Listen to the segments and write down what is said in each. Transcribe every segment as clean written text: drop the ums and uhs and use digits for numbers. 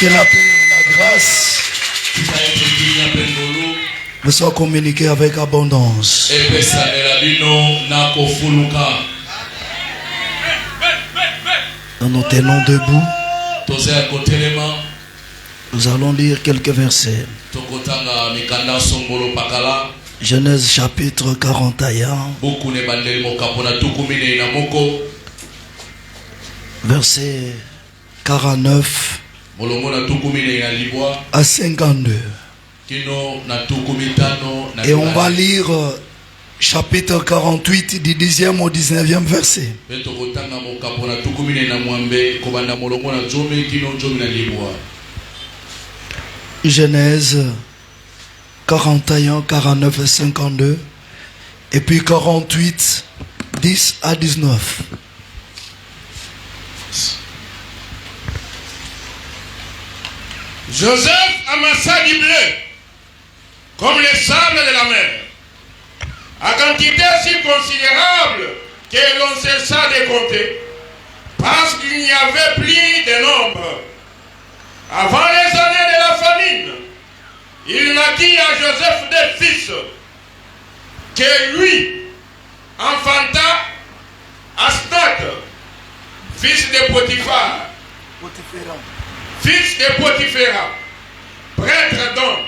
Que la paix et la grâce me soient communiquées avec abondance. Nous nous tenons debout. Nous allons lire quelques versets. Genèse chapitre 41. Verset 49 à 52. Et on va lire chapitre 48 du 10e au 19e verset. Genèse 41, 49 et 52. Et puis 48, 10 à 19. Joseph amassa du blé, comme les sables de la mer, à quantité si considérable que l'on cessa de compter, parce qu'il n'y avait plus de nombre. Avant les années de la famine, il naquit à Joseph des fils, que lui enfanta Asnath, fils de Potiphar. Fils de Potiphera, prêtre donc.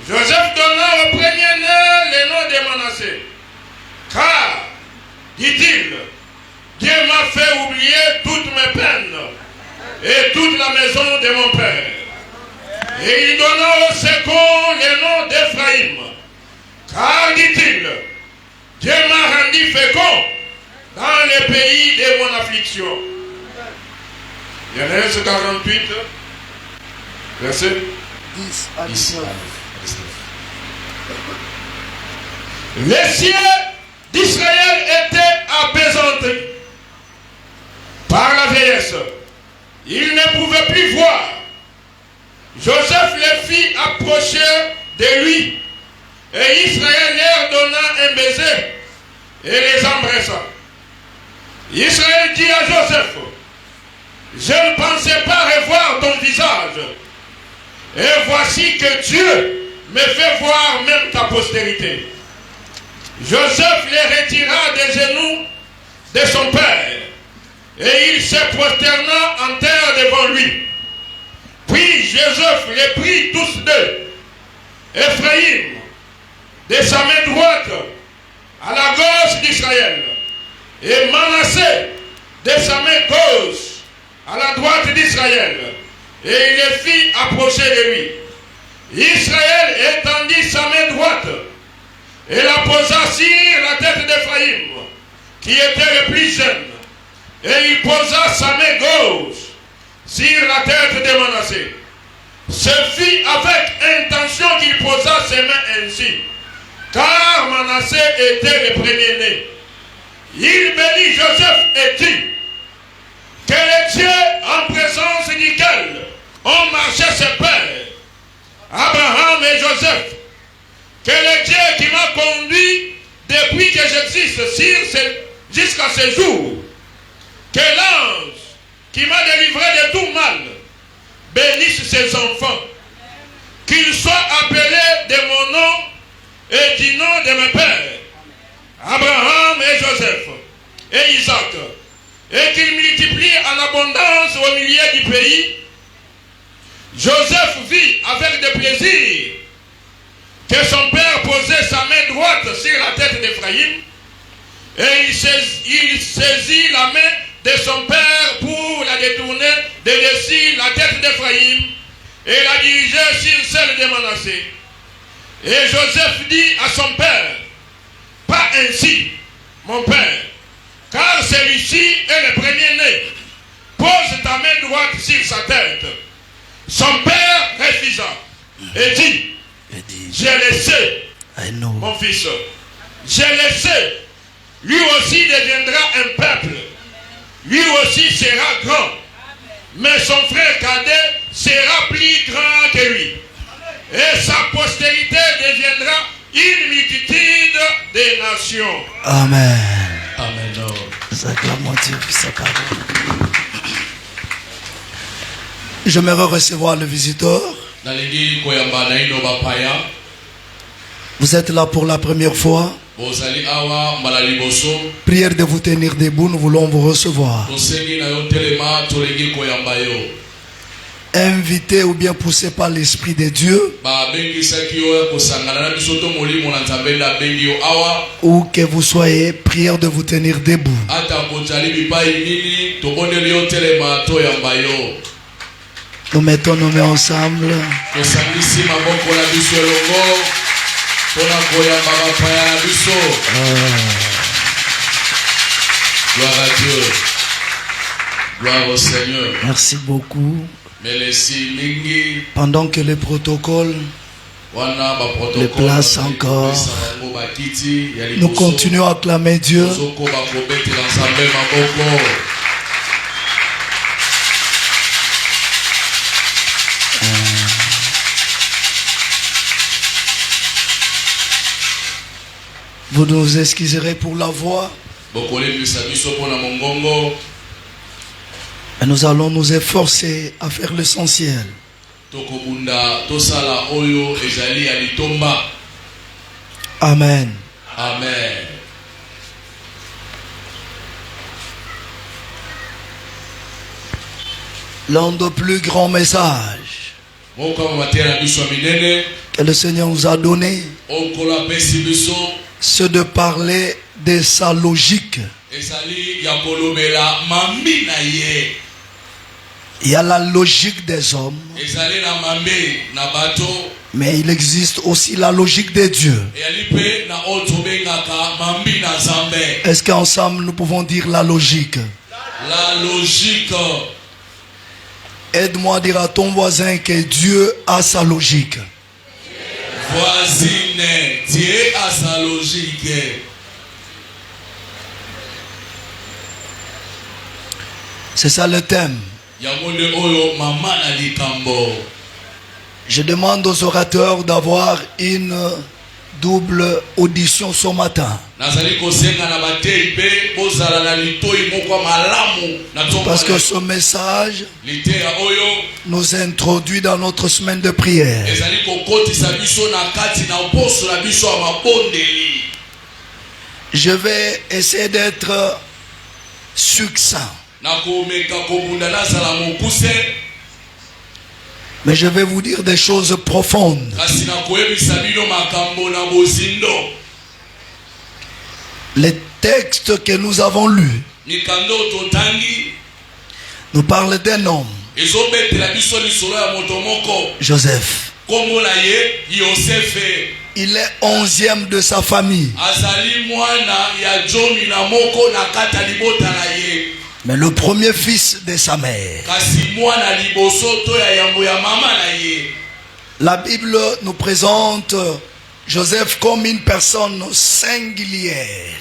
Joseph donna au premier-né le nom de Manassé. Car, dit-il, Dieu m'a fait oublier toutes mes peines et toute la maison de mon père. Et il donna au second le nom d'Ephraïm. Car, dit-il, Dieu m'a rendu fécond dans le pays de mon affliction. Genèse 48, verset 10 à 19. Les cieux d'Israël étaient apaisantés par la vieillesse. Ils ne pouvaient plus voir. Joseph les fit approcher de lui. Et Israël leur donna un baiser et les embrassa. Israël dit à Joseph: je ne pensais pas revoir ton visage. Et voici que Dieu me fait voir même ta postérité. Joseph les retira des genoux de son père. Et il se prosterna en terre devant lui. Puis Joseph les prit tous deux. Ephraïm de sa main droite à la gauche d'Israël. Et Manassé de sa main gauche à la droite d'Israël, et il les fit approcher de lui. Israël étendit sa main droite et la posa sur la tête d'Ephraïm, qui était le plus jeune, et il posa sa main gauche sur la tête de Manassé. Ce fut avec intention qu'il posa ses mains ainsi, car Manassé était le premier-né. Il bénit Joseph et dit: que le Dieu en présence duquel ont marché ses pères, Abraham et Joseph, que le Dieu qui m'a conduit depuis que j'existe jusqu'à ce jour, que l'ange qui m'a délivré de tout mal bénisse ses enfants, qu'ils soient appelés de mon nom et du nom de mes pères, Abraham et Joseph et Isaac, et qu'il multiplie en abondance au milieu du pays. Joseph vit avec de plaisir que son père posait sa main droite sur la tête d'Ephraïm, et il saisit la main de son père pour la détourner de dessus la tête d'Ephraïm et la diriger sur celle de Manassé. Et Joseph dit à son père: pas ainsi, mon père, car celui-ci est le premier-né. Pose ta main droite sur sa tête. Son père refusa et dit: je le sais, mon fils, je le sais. Lui aussi deviendra un peuple. Lui aussi sera grand. Mais son frère cadet sera plus grand que lui. Et sa postérité deviendra une multitude des nations. Amen. Amen. 50 Dieu pour sa parole. J'aimerais recevoir le visiteur. Vous êtes là pour la première fois. Prière de vous tenir debout, nous voulons vous recevoir. Invité ou bien poussé par l'Esprit de Dieu, où que vous soyez, prière de vous tenir debout. Nous mettons nos mains ensemble. Gloire à Dieu. Gloire au Seigneur. Merci beaucoup. Pendant que le protocole les place encore, nous continuons à acclamer Dieu. Vous nous excuserez pour la voix. Et nous allons nous efforcer à faire l'essentiel. Amen. Amen. L'un des plus grands messages que le Seigneur nous a donné, c'est de parler de sa logique. Il y a la logique des hommes, mais il existe aussi la logique de Dieu. Est-ce qu'ensemble nous pouvons dire la logique? La logique. Aide-moi à dire à ton voisin que Dieu a sa logique. Voisine, Dieu a sa logique. C'est ça le thème. Je demande aux orateurs d'avoir une double audition ce matin. Parce que ce message nous introduit dans notre semaine de prière. Je vais essayer d'être succinct. Mais je vais vous dire des choses profondes. Les textes que nous avons lus nous parlent d'un homme, Joseph. Il est 11e de sa famille. Mais le premier fils de sa mère. La Bible nous présente Joseph comme une personne singulière.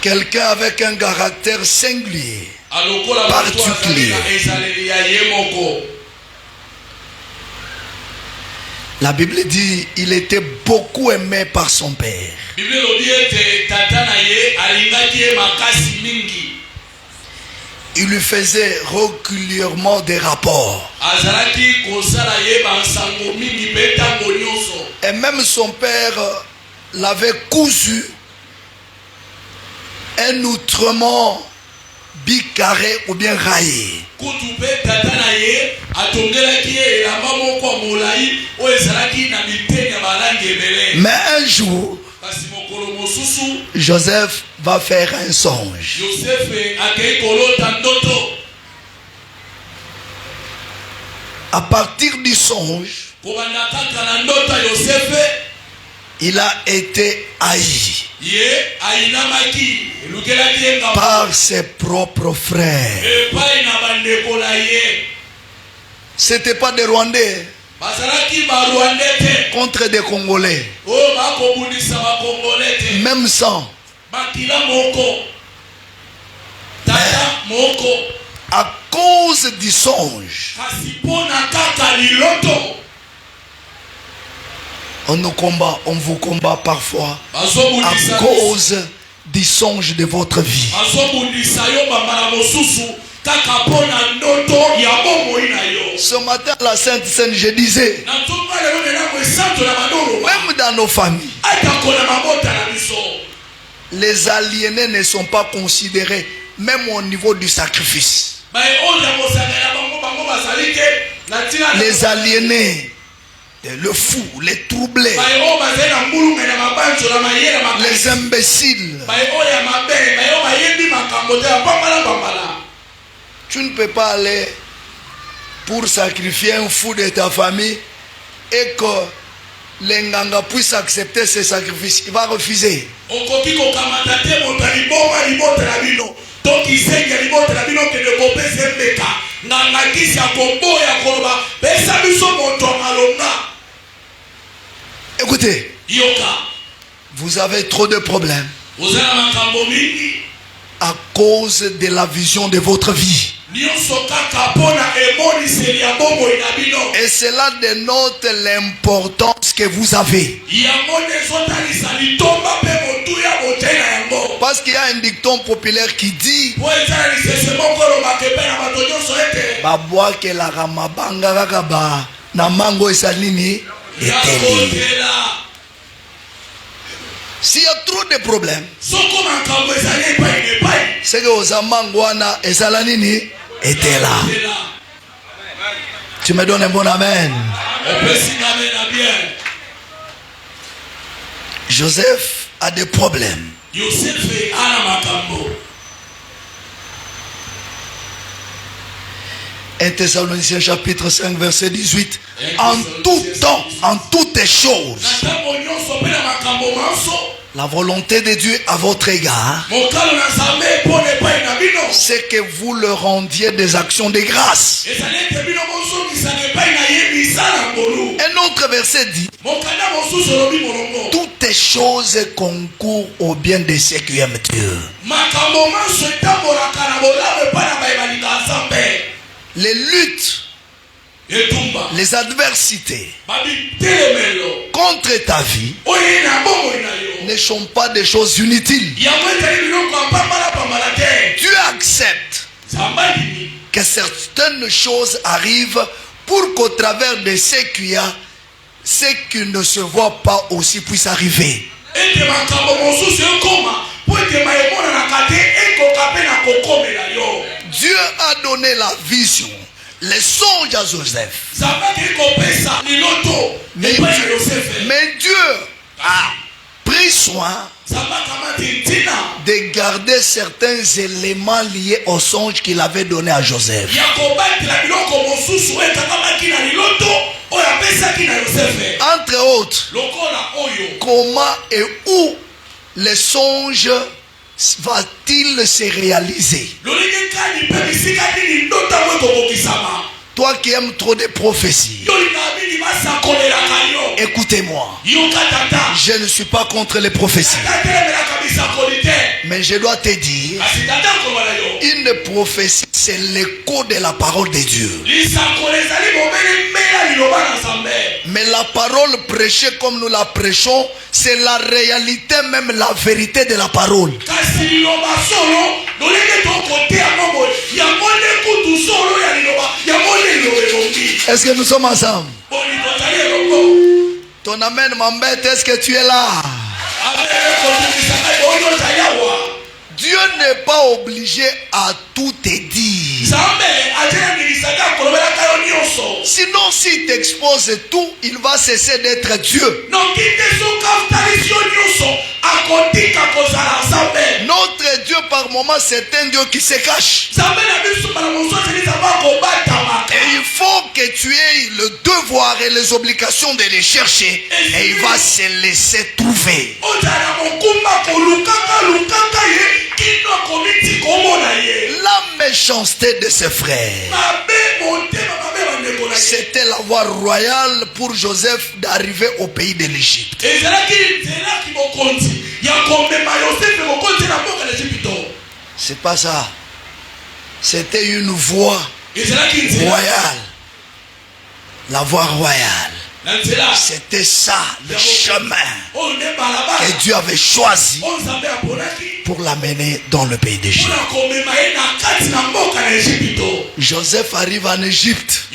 Quelqu'un avec un caractère singulier, particulier. La Bible dit qu'il était beaucoup aimé par son père. Il lui faisait régulièrement des rapports. Et même son père l'avait cousu un outrement bicarré ou bien raillé. Mais un jour, Joseph va faire un songe. À partir du songe, il a été haï par ses propres frères. C'était pas des Rwandais contre des Congolais. Même sang. À cause du songe, on nous combat, on vous combat parfois à cause du songe de votre vie. Ce matin, la Sainte Seine, je disais, même dans nos familles, les aliénés ne sont pas considérés, même au niveau du sacrifice. Les aliénés, le fou, les troublés, les imbéciles. Tu ne peux pas aller pour sacrifier un fou de ta famille et que l'enganga puisse accepter ce sacrifice. Il va refuser. Écoutez, vous avez trop de problèmes à cause de la vision de votre vie. Et cela dénote l'importance que vous avez. Parce qu'il y a un dicton populaire qui dit Babwa ke la ramabanga kakaba na mango esalini eteli. S'il y a trop de problèmes, c'est que aux amangwana esalanini était là. Tu me donnes un bon amen. Joseph a des problèmes. 1 Thessaloniciens chapitre 5 verset 18. En tout temps, en toutes choses, la volonté de Dieu à votre égard, c'est que vous leur rendiez des actions de grâce. Un autre verset dit, toutes choses concourent au bien de ceux qui aiment Dieu. Les luttes, les adversités contre ta vie ne sont pas des choses inutiles. Dieu accepte que certaines choses arrivent pour qu'au travers de ce qu'il y a, ce qui ne se voit pas aussi puisse arriver. Dieu a donné la vision, les songes à Joseph. Mais Dieu a pris soin de garder certains éléments liés au songe qu'il avait donné à Joseph. Entre autres, comment et où les songes va-t-il se réaliser? Toi qui aimes trop de prophéties, écoutez-moi. Je ne suis pas contre les prophéties, mais je dois te dire, une prophétie, c'est l'écho de la parole de Dieu. Mais la parole prêchée comme nous la prêchons, c'est la réalité, même la vérité de la parole. Est-ce que nous sommes ensemble? Ton amen m'embête, est-ce que tu es là? Dieu n'est pas obligé à tout te dire. Sinon, s'il t'expose tout, il va cesser d'être Dieu. Notre Dieu par moment, c'est un Dieu qui se cache. Et il faut que tu aies le devoir et les obligations de les chercher. Et il va se laisser trouver. La méchanceté de ses frères, c'était la voie royale pour Joseph d'arriver au pays de l'Égypte. C'est pas ça. C'était une voie royale. La voie royale. C'était ça le chemin que Dieu avait choisi pour l'amener dans le pays d'Égypte. Joseph arrive en Égypte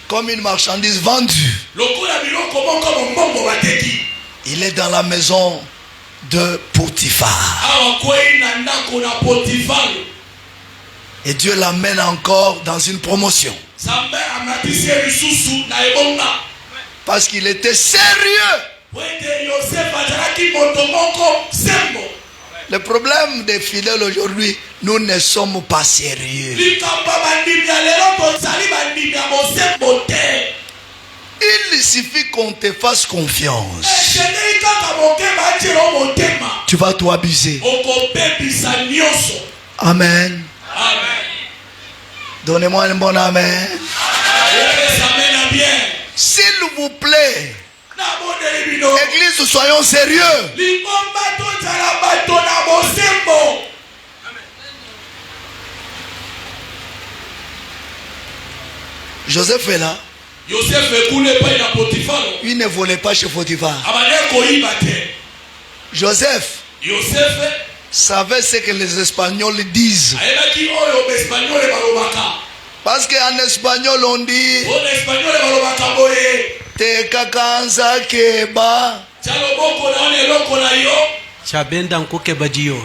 comme une marchandise vendue. Il est dans la maison de Potiphar. Et Dieu l'amène encore dans une promotion. Parce qu'il était sérieux. Le problème des fidèles aujourd'hui, nous ne sommes pas sérieux. Il suffit qu'on te fasse confiance. Tu vas tout abuser. Amen. Donnez-moi un bon amen. S'il vous plaît, Église, soyons sérieux. Joseph est là. Il ne volait pas chez Potiphar. Joseph savait ce que les Espagnols disent. Parce qu'en espagnol on dit te kakanza keba chabenda nkukeba jiyo.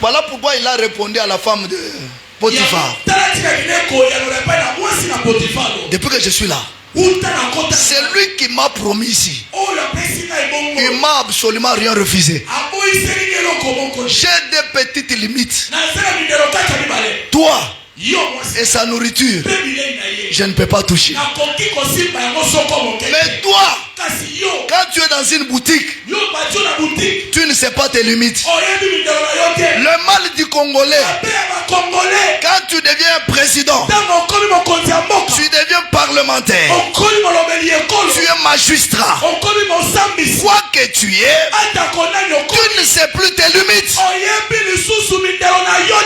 Voilà pourquoi il a répondu à la femme de Potiphar. Depuis que je suis là, c'est lui qui m'a promis ici. Il m'a absolument rien refusé. J'ai des petites limites. Toi et sa nourriture, je ne peux pas toucher. Mais toi, quand tu es dans une boutique, tu ne sais pas tes limites. Le mal du Congolais, quand tu deviens président, tu deviens parlementaire, tu es magistrat, quoi que tu es, tu ne sais plus tes limites.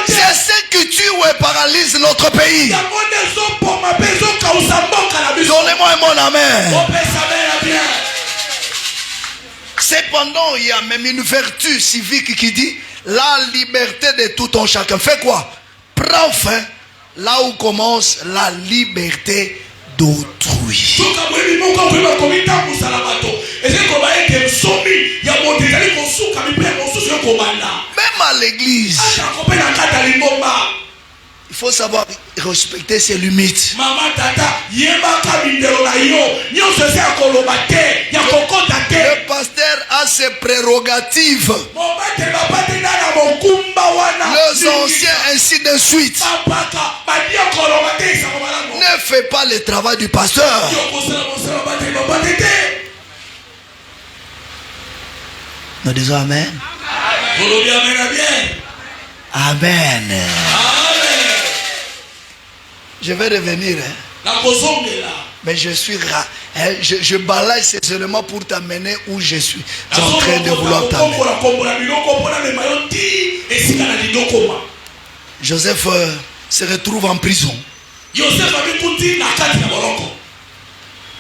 C'est ce que tu paralyse notre pays. Donnez-moi un bon amen. Cependant, il y a même une vertu civique qui dit la liberté de tout un chacun. Fais quoi? Prends fin là où commence la liberté d'autrui. Même à l'église, il faut savoir respecter ses limites. Le pasteur a ses prérogatives. Les anciens, ainsi de suite. Ne fais pas le travail du pasteur. Nous disons Amen. Amen. Je vais revenir. Mais je suis je balaye seulement pour t'amener où je suis en train de vouloir t'amener. Joseph se retrouve en prison.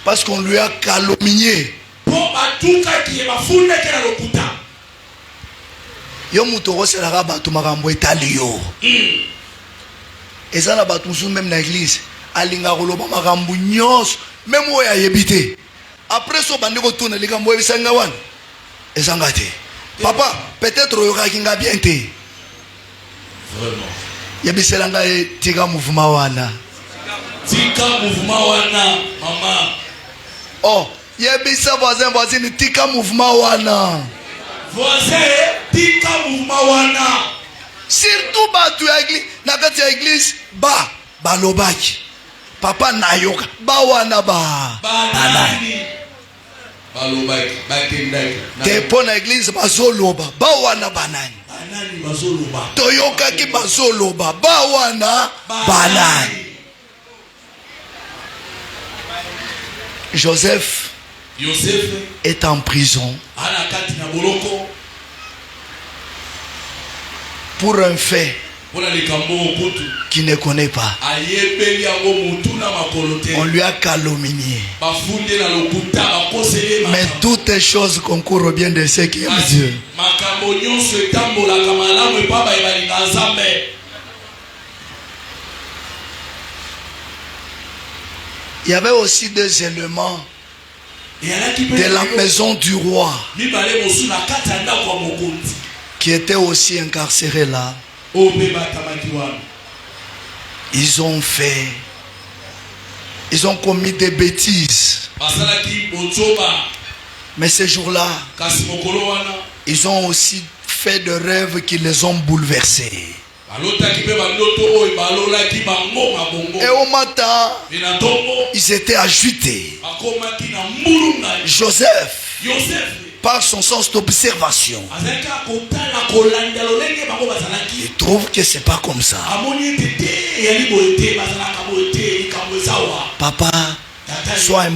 Parce qu'on lui a calomnié. Et ça n'a pas tout même dans l'église. Alinga koloba makambu nyos même oya yebite. Après so bandi ko tourner les gambo ebisanga wan. Ezanga te. Papa, peut-être oyoka kinga bien te. Vraiment. Yebiselanga tika mouvement wana. Tika mouvement wana, maman. Oh, yebisa voisine tika mouvement wana. Voisin, tika mouvement wana. Surtout batu ya église, na kati ya église ba balobaki. Papa nayoka ba wana ba banani. Balobaki, bakendaki. Te pona église bazoloba ba wana banani. Banani bazoloba. Toyoka ki bazoloba ba wana banani. Joseph est en prison pour un fait qui ne connaît pas. On lui a calomnié. Mais toutes les choses concourent au bien de ceux qui aiment Dieu. Il y avait aussi des éléments de la maison du roi qui étaient aussi incarcérés là. Ils ont commis des bêtises. Mais ces jours-là, ils ont aussi fait de rêves qui les ont bouleversés. Et au matin, ils étaient agités. Joseph, par son sens d'observation, il trouve que c'est pas comme ça. Papa, sois un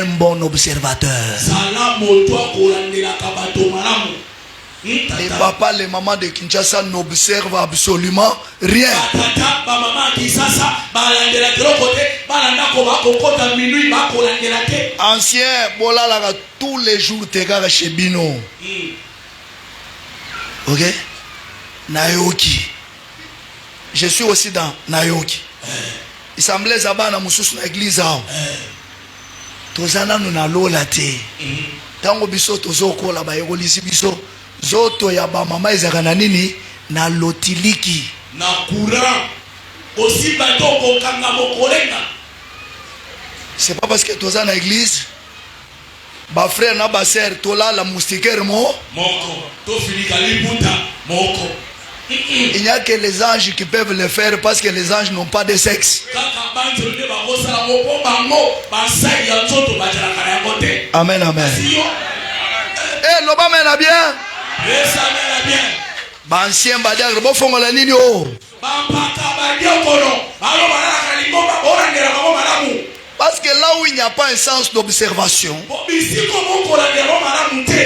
bon observateur. Les papas, les mamans de Kinshasa n'observent absolument rien. Ancien, bolala tous les jours te chez Bino. Ok? Nayoki. Je suis aussi dans Nayoki. Il semblait que na mususu na église. Tozana nuna lola te. Tango biso tozoko la ba yegolisi biso. Zoto ya ba mama ezaka nini na lotiliki na courant aussi batoko kanga mokolenga. C'est pas parce que toza na église ba frère na ba sœur tola la moustiquaire moko to filika libuta moko. Il n'y a que les anges qui peuvent le faire parce que les anges n'ont pas de sexe. Amen, amen. Eh, l'oba mena bien. Ancien badiagre, bon fongo la nini oh. Parce que là où il n'y a pas un sens d'observation,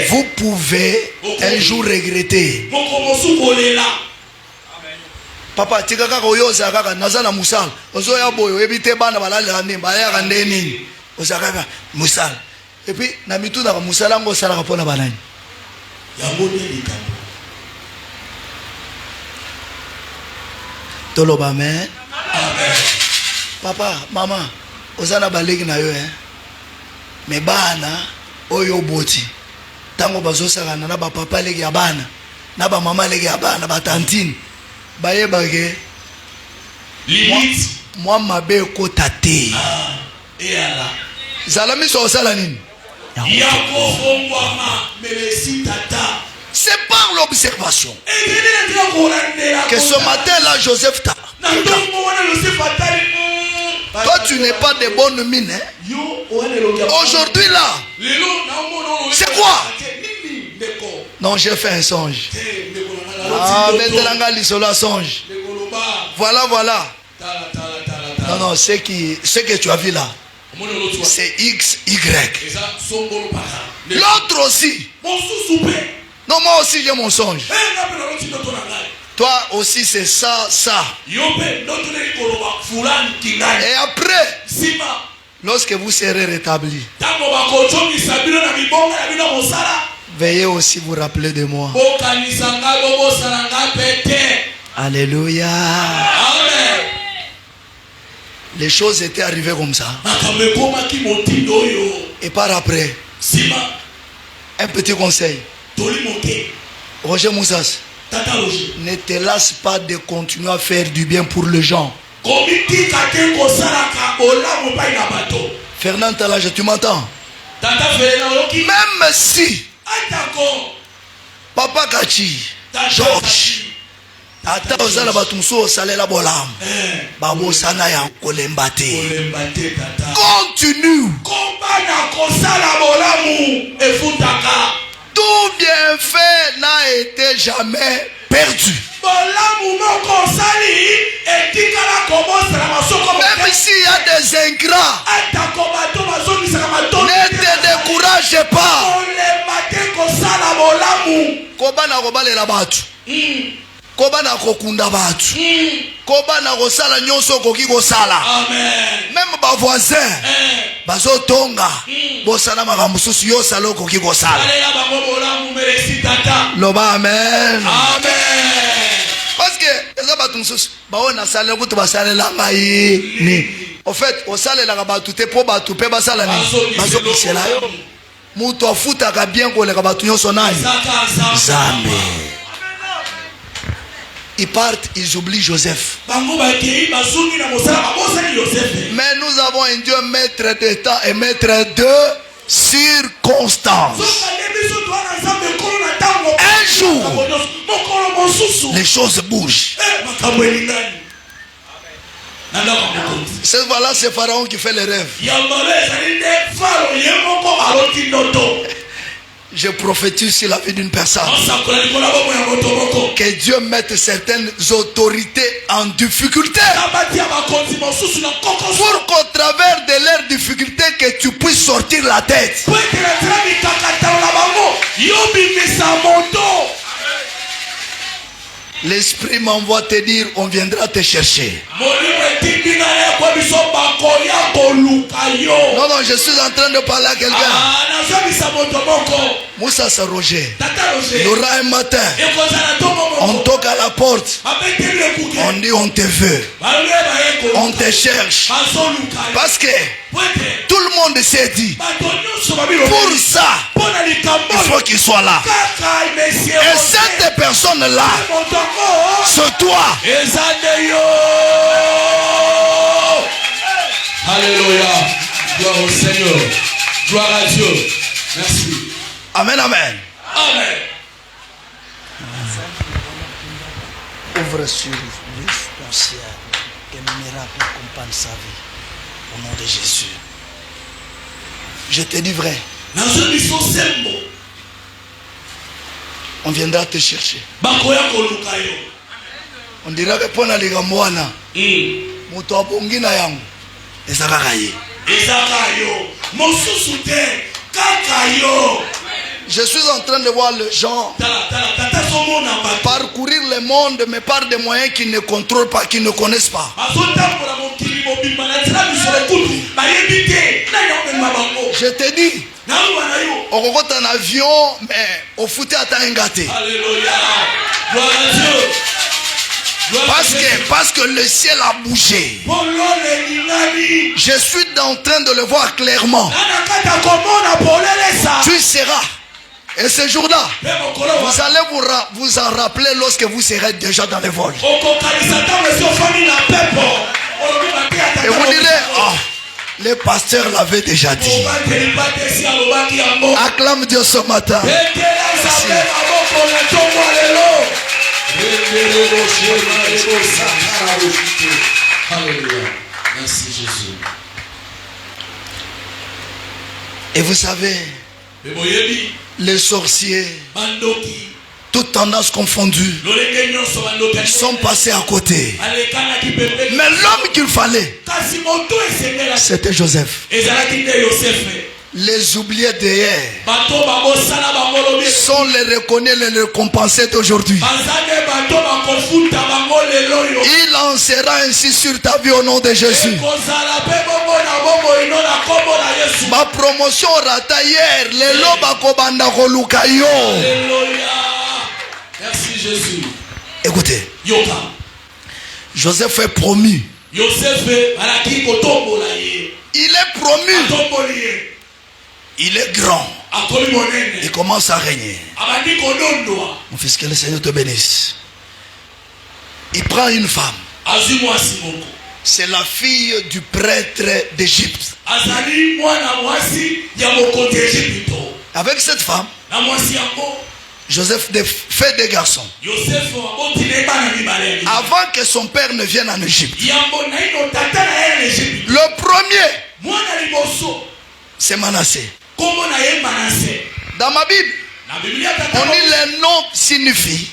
vous pouvez un jour regretter. Papa, tika kaka oyoza kaka nazana musala. Ozo ya boyo ebite bana balala ne baya kande nini. Osaka musala. Et puis na mitu na musala ngo sala ka pona banani. Toloba amen. Papa, maman, osana baleki na yo me bana oyo boti. Tango bazosaka na ba papa leki ya bana, na ba mama leki ya bana, ba tantine. Baye bagé. Limite. Moi mabe ko tate. Et ala. Zalami so sala nini? C'est par l'observation que ce matin-là, Joseph t'a. Toi, tu n'es pas de bonne mine. Hein? Aujourd'hui, là, c'est quoi? Non, j'ai fait un songe. Ah, maintenant, un songe. Voilà, voilà. Non, non, ce que tu as vu là, c'est X, Y. L'autre aussi. Non, moi aussi j'ai mon songe. Toi aussi c'est ça, ça. Et après, lorsque vous serez rétablis, veuillez aussi vous rappeler de moi. Alléluia. Amen. Les choses étaient arrivées comme ça. Et par après, un petit conseil. Roger Moussas, ne te lasse pas de continuer à faire du bien pour les gens. Fernand Talage, tu m'entends? Même si Papa Kachi, Georges, ata ozala batumso osalela bolam babo sana ya kolembate continue tout bienfait n'a été jamais perdu. Même s'il y a des ingrats, ne te décourage pas. koba na kokunda batu koba na kosala nyonso koki kosala même ba voisin bazo tonga bosala makambo susu yo sala koki kosala loba amen parce que eza batu mususu bawo na sala kutu basalela ngai ni en fait osalela ka batu te po batu pe basala ni bazo bisela yo mutu afutaka bien koleka batu nyonso nani Zambe. Ils partent, ils oublient Joseph. Mais nous avons un Dieu maître de temps et maître de circonstances. Un jour, les choses bougent. Cette fois-là, c'est Pharaon qui fait les rêves. Je prophétise sur la vie d'une personne que Dieu mette certaines autorités en difficulté pour qu'au travers de leurs difficultés que tu puisses sortir la tête. L'esprit m'envoie te dire, on viendra te chercher. Non, je suis en train de parler à quelqu'un. Moussa Roger. Il y aura un matin, on toque à la porte. On dit on te veut. On te cherche. Parce que tout le monde s'est dit, pour ça, il faut qu'il soit là. Et cette personne-là, c'est toi. Alléluia. Gloire au Seigneur. Gloire à Dieu. Merci. Amen, amen. Amen. Ouvre sur lui ton ciel, que le miracle accompagne sa vie. Au nom de Jésus. Je te dis vrai. On viendra te chercher. On dira que pour aller à Moana, moto abongi na yango. Ezakakaye. Je suis en train de voir les gens parcourir le monde, mais par des moyens qu'ils ne contrôlent pas, qu'ils ne connaissent pas. Je te dis, on rencontre un avion, mais au foot à Taingate. Alléluia. Gloire à Dieu. Parce que le ciel a bougé. Je suis en train de le voir clairement. Tu seras. Et ce jour-là, vous allez vous en rappeler lorsque vous serez déjà dans les vols. Et vous direz, oh, les pasteurs l'avaient déjà dit. Acclame Dieu ce matin. Merci. Alléluia. Merci Jésus. Et vous savez, les sorciers, toutes tendances confondues, sont passés à côté. Mais l'homme qu'il fallait, c'était Joseph. Les oubliés d'hier sont les reconnus, les récompensés d'aujourd'hui. Il en sera ainsi sur ta vie au nom de Jésus. Ma promotion rata hier. Les merci Jésus. Écoutez, Joseph est promu. Il est promu. Il est grand. Il commence à régner. Mon fils, que le Seigneur te bénisse. Il prend une femme. C'est la fille du prêtre d'Égypte. Avec cette femme, Joseph fait des garçons. Avant que son père ne vienne en Égypte. Le premier, c'est Manassé. Dans ma Bible, on dit les noms signifient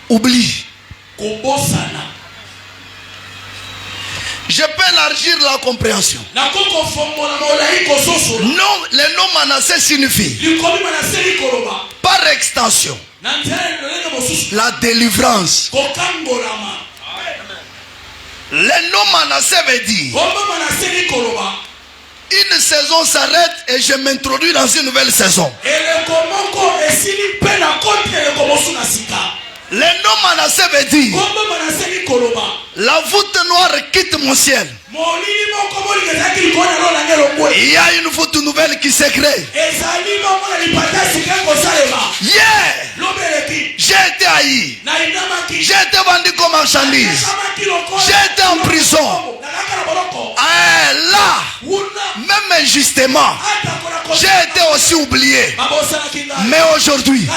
oublie. Je peux élargir la compréhension. Non, le nom Manassé signifie par extension La délivrance. Le nom Manassé veut dire une saison s'arrête et je m'introduis dans une nouvelle saison. Le nom Manassé veut dire la voûte noire quitte mon ciel. Il y a une voûte nouvelle qui s'est créée. Yeah! J'ai été haï. J'ai été vendu comme marchandise. J'ai été en prison. Là, même injustement, j'ai été aussi oublié. Mais aujourd'hui,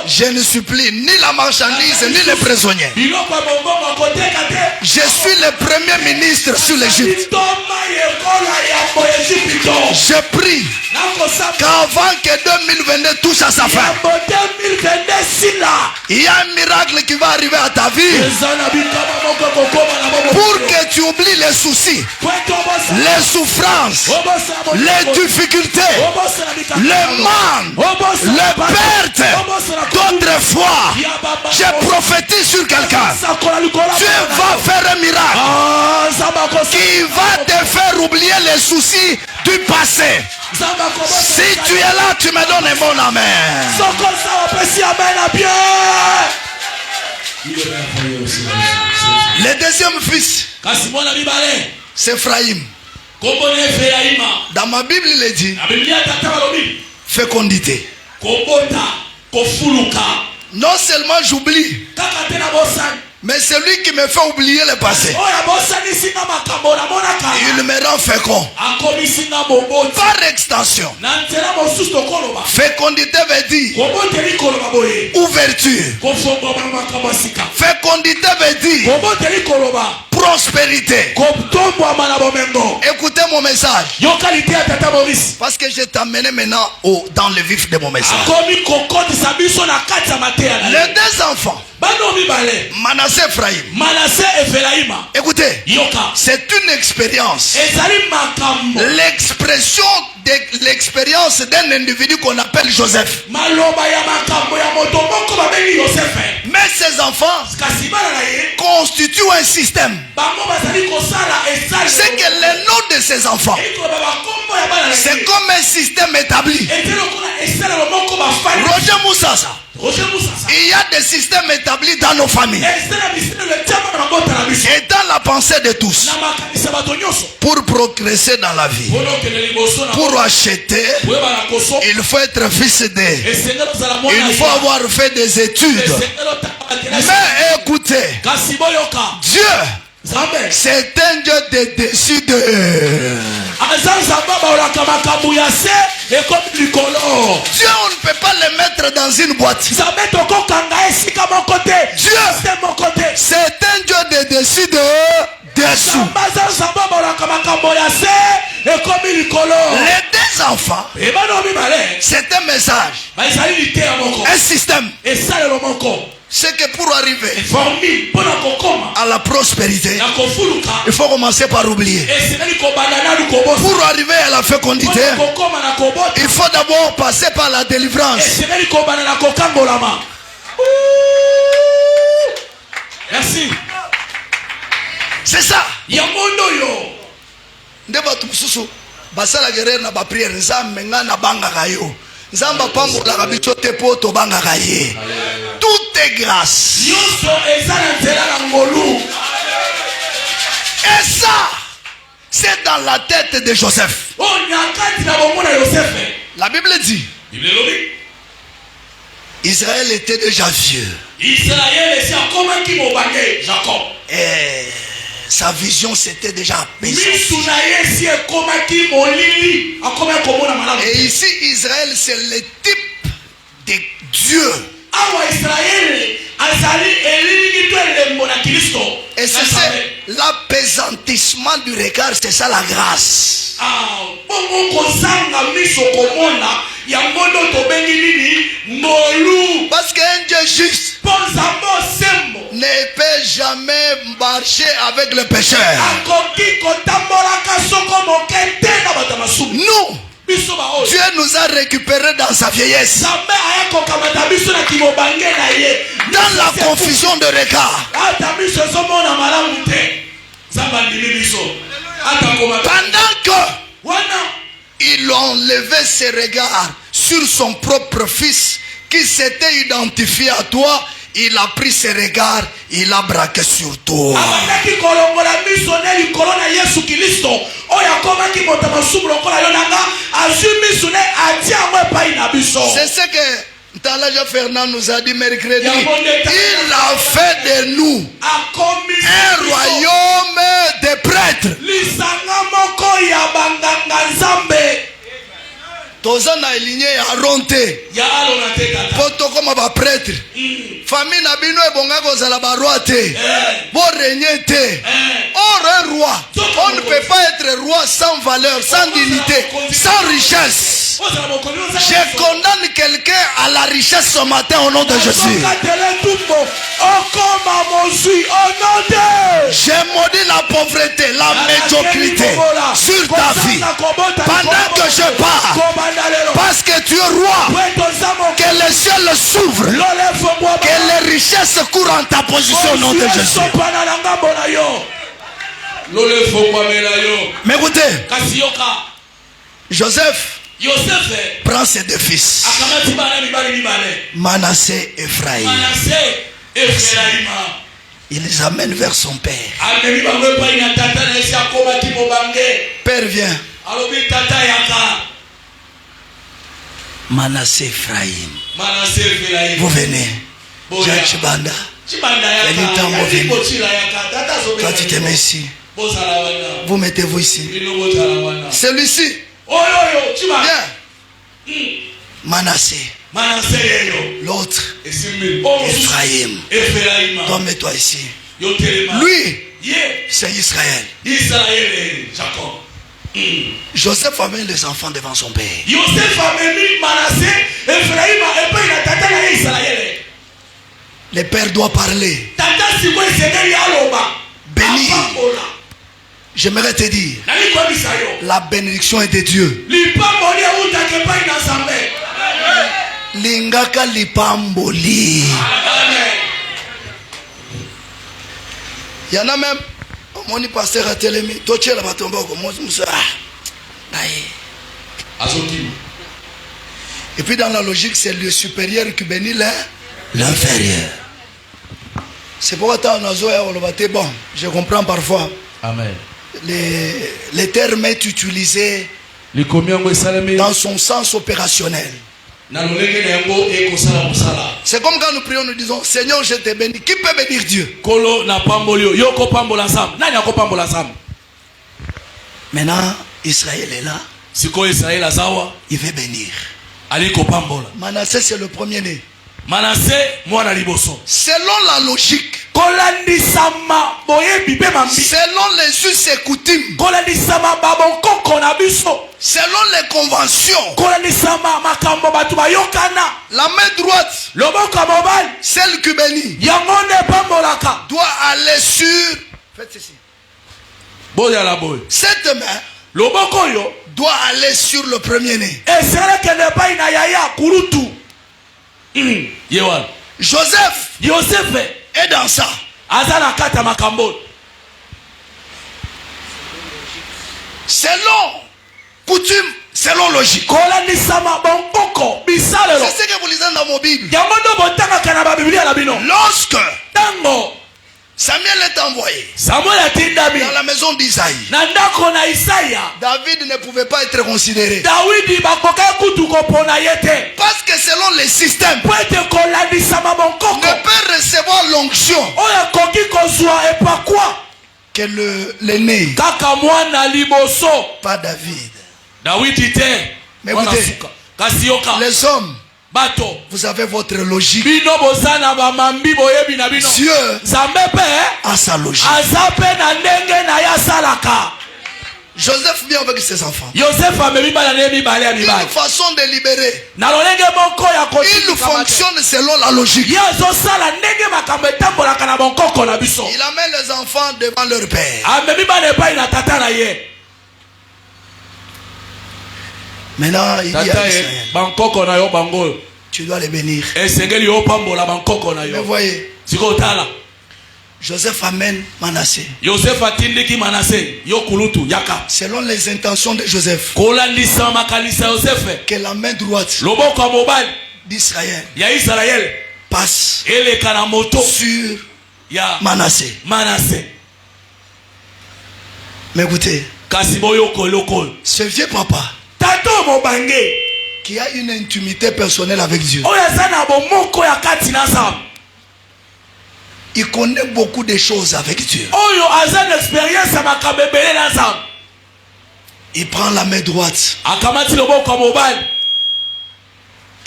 je ne suis plus ni la marchandise ni le prisonnier. Je suis le premier ministre sur l'Égypte. Je prie qu'avant que 2022 touche à sa fin, il y a un miracle qui va arriver à ta vie pour que tu oublies les soucis, les souffrances, les difficultés, les manques, les pertes d'autrefois. Je prophétise sur quelqu'un. Dieu va faire un miracle qui va te faire oublier les soucis du passé. Si tu es là, tu me donnes un bon amen. Le deuxième fils, c'est Ephraïm. Dans ma Bible, il est dit fécondité. Non seulement j'oublie, mais celui qui me fait oublier le passé, il me rend fécond. Par extension, fécondité veut dire ouverture. Fécondité veut dire prospérité. Écoutez mon message, parce que je t'amène maintenant dans le vif de mon message. Les deux enfants, Manassé Ephraïm. Écoutez, c'est une expérience. L'expérience d'un individu qu'on appelle Joseph. Mais ces enfants constituent un système. C'est que le nom de ces enfants, c'est comme un système établi. Roger Moussassa. Il y a des systèmes établis dans nos familles et dans la pensée de tous. Pour progresser dans la vie, pour acheter, il faut être fils d'eux. Il faut avoir fait des études. Mais écoutez, Dieu, c'est un Dieu de dessus de... Dieu, on ne peut pas le mettre dans une boîte. Dieu, c'est un Dieu de dessus de dessous. Les deux enfants, c'est un message, un système. C'est que pour arriver à la prospérité, il faut commencer par oublier. Pour arriver à la fécondité, il faut d'abord passer par la délivrance. Merci. C'est ça. Basala guerre na ba prière nzambe nga na banga kayo. Nzamba pambola ka biso te poto banga kaye. Tout est grâce. Et ça, c'est dans la tête de Joseph. La Bible dit, Israël était déjà vieux. Et sa vision s'était déjà apaisée. Et ici, Israël, c'est le type de Dieu. Et c'est l'appesantissement du regard, c'est ça la grâce. Parce qu'un Dieu juste ne peut jamais marcher avec le pécheur. Nous, Dieu nous a récupérés dans sa vieillesse. Dans la confusion de regard. Pendant que il enlevait ses regards sur son propre fils qui s'était identifié à toi, il a pris ses regards, il a braqué sur toi. C'est ce que Talaja Fernand nous a dit mercredi. Il a fait de nous un royaume de prêtres. Tozana aligné à ronté. Poto comme ba prêtre. Famille na bino e bonga kozala ba roi te. Bo régner te. Or un roi, on ne peut pas être roi sans valeur, sans dignité, sans richesse. Je condamne quelqu'un à la richesse ce matin au nom de Jésus. J'ai maudit la pauvreté, la médiocrité sur ta vie. Pendant que je pars, parce que tu es roi, que les cieux s'ouvrent, que les richesses courent en ta position au nom de Jésus. Mais écoutez, Joseph prend ses deux fils, Manassé et Ephraïm. Il les amène vers son père. Père vient. Manassé Ephraïm. Vous venez. Jacques Chibanda. Toi tu te mets ici. Vous mettez-vous ici. Celui-ci. Viens. Manassé. L'autre. Ephraïm. Toi mets-toi ici. Lui, c'est Israël. Joseph amène les enfants devant son père. Le père doit parler. Bénir. J'aimerais te dire, la bénédiction est de Dieu. Lingaka lipamboli. Il y en a même, mon pasteur a télémi, toché la batomba comme moi. Et puis dans la logique, c'est le supérieur qui bénit l'inférieur. C'est pourquoi on a bon, je comprends parfois. Amen. Les termes est utilisé dans son sens opérationnel. C'est comme quand nous prions, nous disons Seigneur, je te bénis. Qui peut bénir Dieu? Maintenant, Israël est là. Il veut bénir. Manassé, c'est le premier-né. Selon la logique, selon les us et coutumes, selon les conventions, la main droite, celle qui bénit, doit aller sur. Faites ceci. Cette main doit aller sur le premier-né. Joseph est dans ça. Selon coutume, selon logique. C'est ce que vous lisez dans mon Bible. Lorsque Samuel est envoyé dans la maison d'Isaïe, David ne pouvait pas être considéré. Parce que selon les systèmes, ne peut recevoir l'onction que l'aîné. Pas David. Mais écoutez, les hommes, vous avez votre logique. Dieu a sa logique. Joseph vient avec ses enfants. Une façon de libérer. Il fonctionne selon la logique. Il amène les enfants devant leur père. Maintenant, il dit à Israël, tu dois les bénir. Mais voyez, Joseph amène Manassé. Selon les intentions de Joseph, que la main droite d'Israël passe sur Manassé. Mais écoutez, ce vieux papa qui a une intimité personnelle avec Dieu, il connaît beaucoup de choses avec Dieu. Il prend la main droite,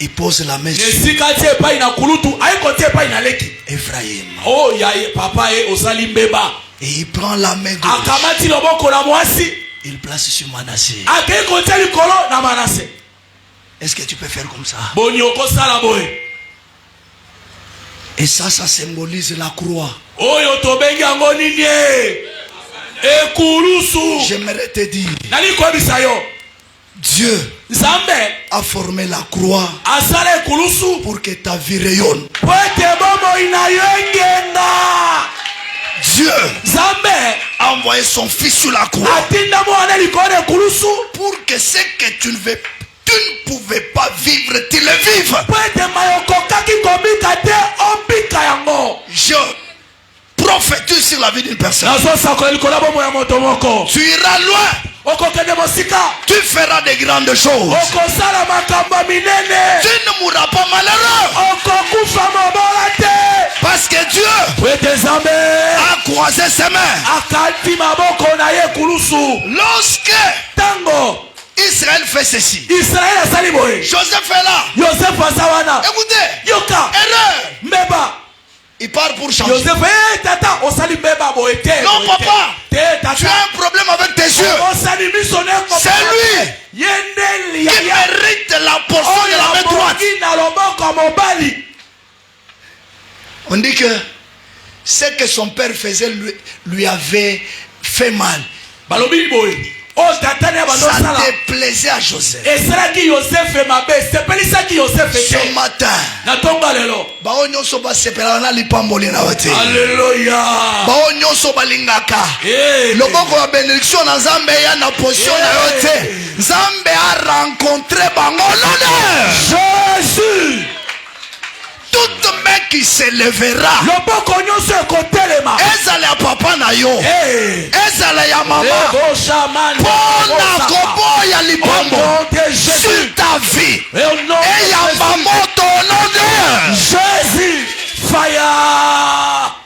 il pose la main sur Ephraïm. Et il prend la main gauche, il place sur Manassé. Est-ce que tu peux faire comme ça? Et ça symbolise la croix. J'aimerais te dire, Dieu a formé la croix pour que ta vie rayonne. Dieu a envoyé son fils sur la croix pour que ce que tu ne pouvais pas vivre, tu le vives. Je prophétise sur la vie d'une personne. Tu iras loin. Tu feras de grandes choses. Tu ne mourras pas malheureux. Parce que Dieu a croisé ses mains. Lorsque Israël fait ceci, Joseph est là. Écoutez, erreur. Il part pour changer. Non papa, tu as un problème avec tes yeux. C'est lui qui mérite la portion de la main droite. On dit que ce que son père faisait lui avait fait mal. Ça déplaisait à Joseph. Ce matin, Jésus. Toute main qui s'élèvera, ezala ya papa na yo, ezala ya mama, pona koboya libombo sur ta vie, et ya mamoto au nom de Jésus. Fire.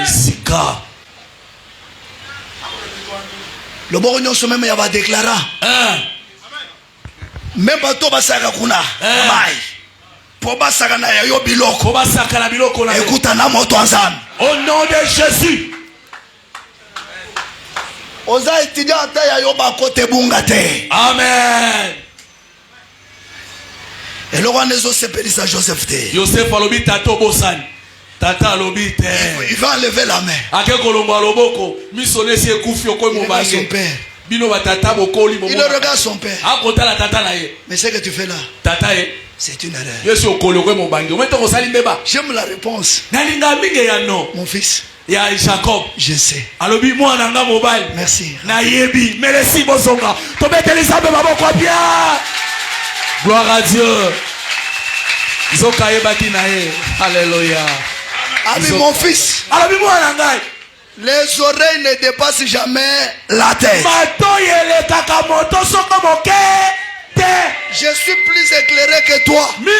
Isika. Le bon nyonso même ya va déclarer. Même bato basaka kuna. Mai. Écoute un homme au nom de Jésus. Amen. Et le roi s'appelle ça Joseph. Joseph alobi tato bosan. Tata alobi te. Il va enlever la main. Ake kolomba loboko. Misone si ekufi oko mo bange. Son père. Il regarde son père. Mais ce que tu fais là, c'est une erreur. J'aime la réponse. Mon fils, Jacob, je sais. Merci. Gloire à Dieu. Alléluia. Mon fils, les oreilles ne dépassent jamais la tête. Je suis plus éclairé que toi. J'ai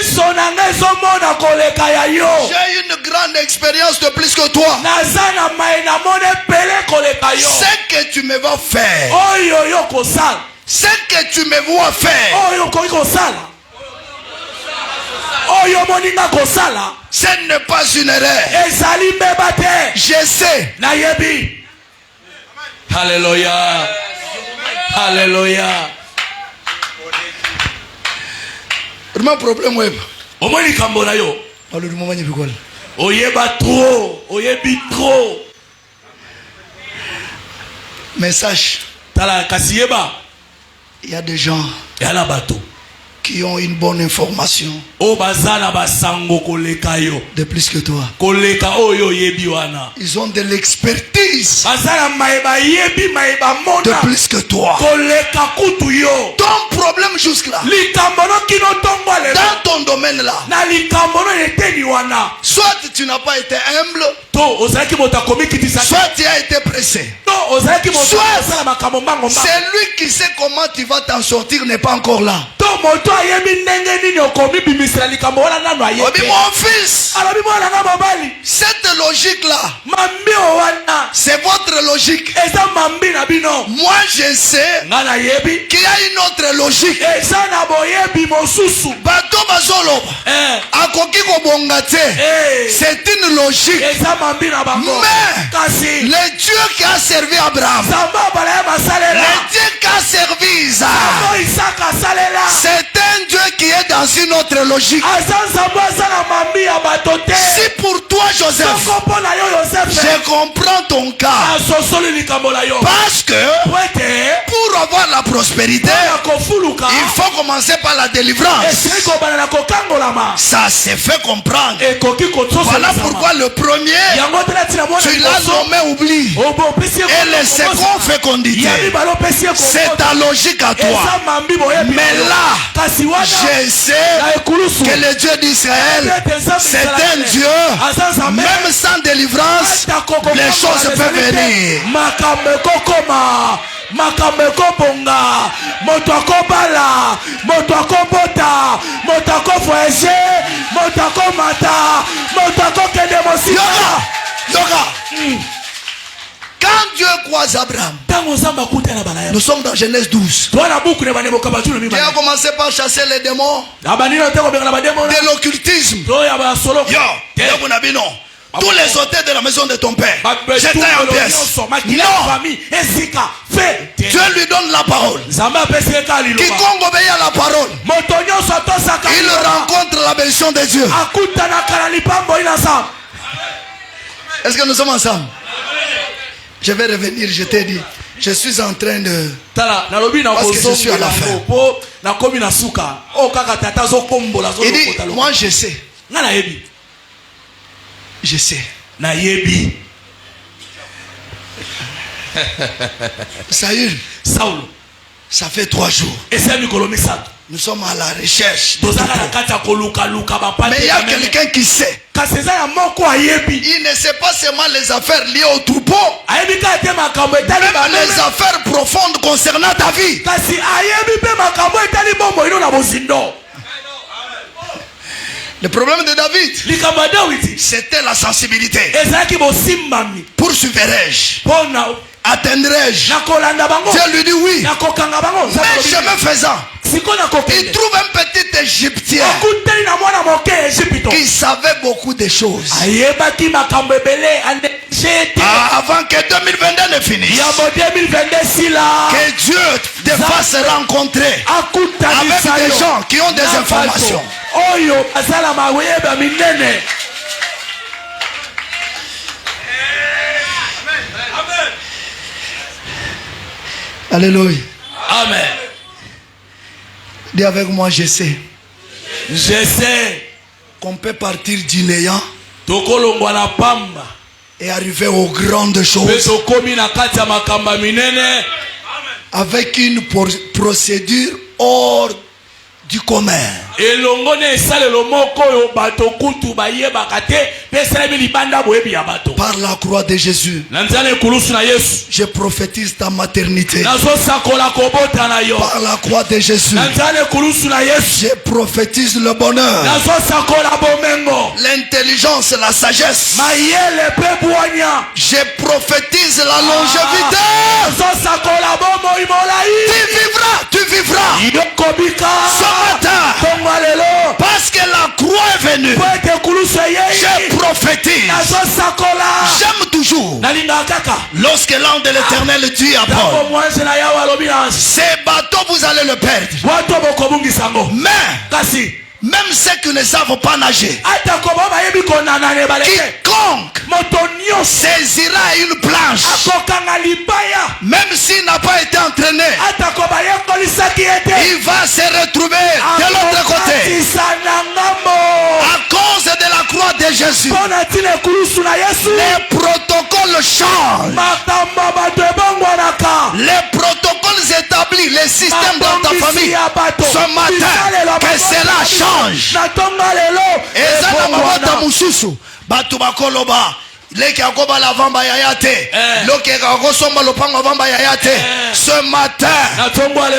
une grande expérience de plus que toi. Ce que tu me vas faire, ce que tu me vois faire, ce n'est pas une erreur. Je sais. Alléluia. Alléluia. Mon problème web. Oyeba trop. Oyebi trop. Mais sache. Tala kasiyeba. Il y a des gens yala bato qui ont une bonne information o bazana basango koleka yo de plus que toi. koleka oyo yebi wana Ils ont de l'expertise bazana maeba yebi maeba de mona plus que toi. koleka kutu yo Ton problème jusque-là, likambo no kino tongo le dans ton domaine là, na likambo no eteni wana soit tu n'as pas été humble, to ozalaki moto akomi kitisa soit tu as été pressé. to ozalaki moto Soit asala makambo mbango mbango c'est lui qui sait comment tu vas t'en sortir n'est pas encore là. to moto ayebi ndenge nini okomi bimisela likambo wana nano Oh, ayebi mon fils, alobi mwana nga mobali cette logique là, mambi o wana c'est votre logique. eza mambi na bino Moi je sais nga nayebi qu'il y a une autre logique. eza na boyebi mosusu Bato bazoloba akoki kobonga te. C'est une logique. eza mambi na bango Mais kasi le Dieu qui a servi Abraham, nzambe abala ye basalela le Dieu qui a servi Isaac, nzambe isaka asalela c'est un Dieu qui est dans une autre logique. aza nzambe aza na mambi ya bato te Si pour toi Joseph, soko mpo na yo yosefe je comprends ton cas, asosoli likambo na yo parce que po ete pour avoir la prospérité, na kofuluka il faut commencer par la délivrance. esili kobana na kokangolama Ça s'est fait comprendre. ekoki Voilà kososolisama pourquoi le premier, yango tena ntina mwana tu l'as liboso nommé oubli. opesi Et le second fécondité. ya mibale opesi ye C'est ta logique à toi. eza mambi boyebi Mais là, kasi wana je sais na ekulusu que le Dieu d'Israël, c'est un Dieu, même sans délivrance, les choses peuvent venir. makambo ekokoma makambo ekobonga moto akobala moto akobota moto akovoyage moto akomata moto akokende mosika Yoga. Quand Dieu croise Abraham, ntango nzambe akutana bana ye nous sommes dans Genèse 12. twana buku ne baneboka batulu Dieu a mibale commencé par chasser les démons abanino te kobengana bademona de l'occultisme. to ya basolo Yo, Yo Bonabino, tous les hôtels de la maison de ton père, jetaient en pièces. Non, Dieu lui donne la parole. Quiconque obéit à la parole, il rencontre la bénédiction de Dieu. Est-ce que nous sommes ensemble? Je vais revenir, je t'ai dit. Je suis en train de... Parce que je suis à la fin. Il dit, moi je sais. Je sais. Saül, ça fait 3 jours. Nous sommes à la recherche. Mais il y a quelqu'un qui sait. Il ne sait pas seulement les affaires liées au troupeau, même les affaires profondes concernant ta vie. Le problème de David, c'était la sensibilité. Poursuivrai-je? Atteindrai-je? Dieu lui dit oui. Mais chemin faisant, il trouve un petit Égyptien qui savait beaucoup de choses. Avant que 2022 ne finisse, que Dieu te fasse rencontrer avec des gens qui ont des informations. Alléluia. Amen. Dis avec moi, je sais. Je sais qu'on peut partir du néant et arriver aux grandes choses avec une procédure hors du commun. Par la croix de Jésus, je prophétise ta maternité. Par la croix de Jésus, je prophétise le bonheur, l'intelligence, la sagesse. Je prophétise la longévité. Tu vivras ce matin. Parce que la croix est venue. Je prophétise. J'aime toujours lorsque l'ange de l'Éternel dit à Paul, ces bateaux vous allez le perdre, mais même ceux qui ne savent pas nager, quiconque saisira une planche, même s'il n'a pas été entraîné, il va se retrouver de l'autre côté. À cause de la croix de Jésus, les protocoles changent. Les protocoles établis, les systèmes dans ta famille, ce matin, que cela change. Et ça n'a pas mususu batu bakoloba leki akoba la vamba yayate loke akosomba lopanga vamba yayate. Ce matin,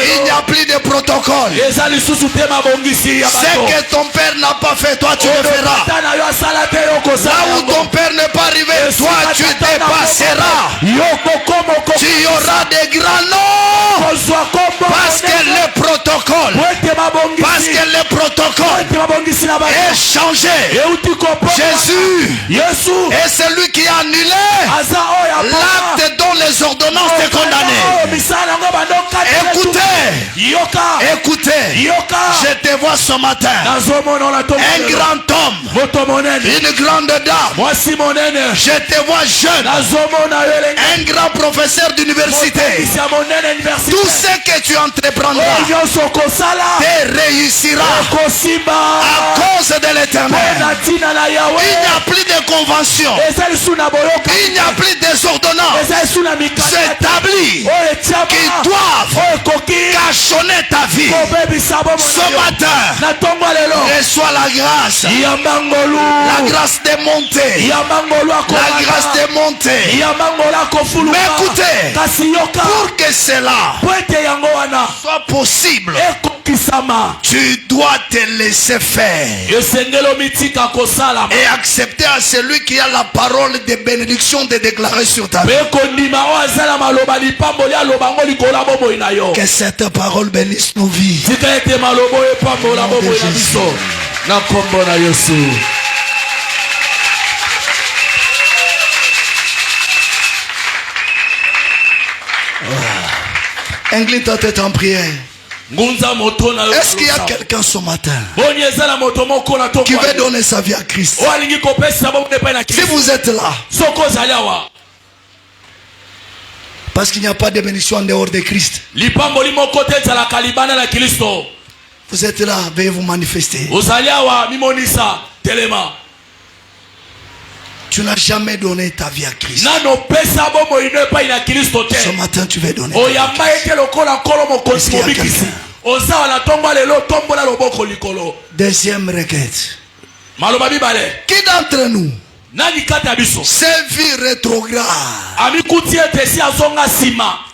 il n'y a plus de protocole. Ce que ton père n'a pas fait, toi tu le feras. Là où ton père n'est pas arrivé, toi tu dépasseras. Tu auras des grands noms. Parce que le protocole est changé. Jésus est celui qui a annulé l'acte dont les ordonnances étaient condamnées. Écoutez, je te vois ce matin. Un grand homme, une grande dame. Je te vois jeune, un grand professeur d'université. Tout ce que tu entreprendras te réussira à cause de l'Éternel. Il n'y a plus de convention, il n'y a plus des ordonnances établies qui doivent cachonner ta vie. Ce matin, reçois la grâce de monter, la grâce de monter. Mais écoutez, pour que cela soit possible, tu dois te laisser faire et accepter à celui qui a la parole de bénédiction de déclarer sur ta vie. Que cette parole bénisse nos vies. Incline ta tête en prière. Est-ce qu'il y a quelqu'un ce matin qui veut donner sa vie à Christ? Si vous êtes là, parce qu'il n'y a pas de bénédiction en dehors de Christ, vous êtes là, veuillez vous manifester. Tu n'as jamais donné ta vie à Christ. Ce matin, tu vas donner. Est-ce qu'il y a quelqu'un? Deuxième requête. Qui d'entre nous, cette vie rétrograde,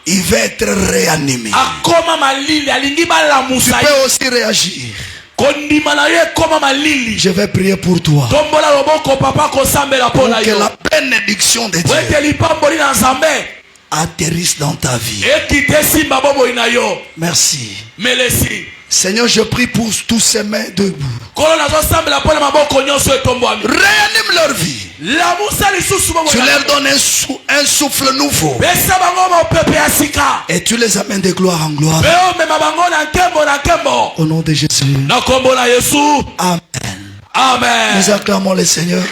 il va être réanimé? Tu peux aussi réagir. Je vais prier pour toi, pour que la bénédiction de Dieu atterrisse dans ta vie. Merci. Seigneur, je prie pour tous ces mains debout. Réanime leur vie. Tu leur donnes un souffle nouveau. Et tu les amènes de gloire en gloire. Au nom de Jésus. Amen. Nous acclamons le Seigneur.